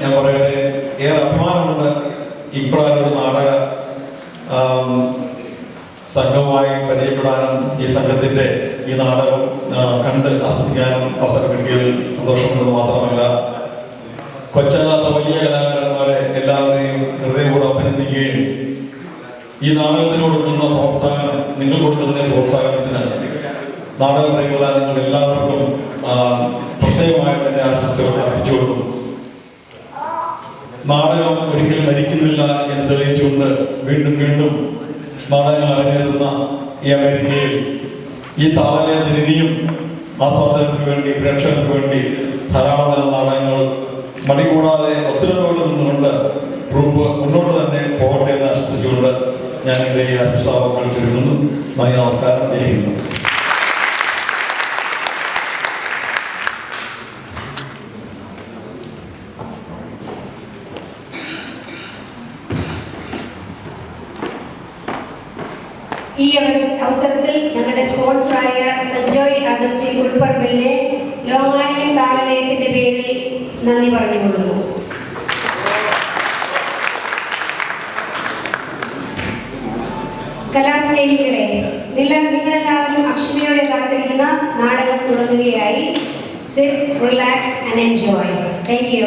ഞാൻ പറയട്ടെ, ഏറെ അഭിമാനമുണ്ട് ഇപ്രകാരം ഒരു നാടക സംഘവുമായി പരിചയപ്പെടാനും ഈ സംഘത്തിൻ്റെ ഈ നാടകം കണ്ട് ആസ്വദിക്കാനും അവസരം കിട്ടിയതിൽ സന്തോഷമുള്ളത് മാത്രമല്ല, കൊച്ചല്ലാത്ത വലിയ കലാകാരന്മാരെ എല്ലാവരെയും ഹൃദയപൂർവ്വം അഭിനന്ദിക്കുകയും ഈ നാടകത്തിന് കൊടുക്കുന്ന പ്രോത്സാഹനം, നിങ്ങൾ കൊടുക്കുന്ന പ്രോത്സാഹനത്തിന് നാടകപ്രേമികളായ നിങ്ങൾ എല്ലാവർക്കും പ്രത്യേകമായിട്ട് എൻ്റെ ആശംസകൾ അർപ്പിച്ചുകൊണ്ടും നാടകം ഒരിക്കലും മരിക്കുന്നില്ല എന്ന് തെളിയിച്ചുകൊണ്ട് വീണ്ടും വീണ്ടും നാടകങ്ങൾ അരങ്ങേറുന്ന ഈ അമേരിക്കയിൽ ഈ താളലയത്തിന് ഇനിയും ആസ്വാദകർക്ക് വേണ്ടി, പ്രേക്ഷകർക്ക് വേണ്ടി ധാരാളം നല്ല നാടകങ്ങൾ മടികൂടാതെ ഒത്തിരിയോട് നിന്നുകൊണ്ട് ഗ്രൂപ്പ് മുന്നോട്ട് തന്നെ പോകട്ടെ എന്ന് ആശംസിച്ചുകൊണ്ട് ഞാൻ എൻ്റെ ഈ ആശംസാവാക്കൾ ചുരുങ്ങുന്നു. നന്ദി, നമസ്കാരം, ജയിക്കുന്നു. ഈ അവസരത്തിൽ ഞങ്ങളുടെ സ്പോൺസറായ സഞ്ജോയ് അഗസ്റ്റിൻ ഉൾപ്പറമ്പിലിനെ ലോങ് ഐലൻഡ് താളലയത്തിന്റെ പേരിൽ നന്ദി പറഞ്ഞുകൊള്ളുന്നു. കലാസ്നേഹികളെ, നിങ്ങളെല്ലാവരും അക്ഷമയോടെ കാത്തിരിക്കുന്ന നാടകം തുടങ്ങുകയായി. Sit, relax and enjoy. Thank U.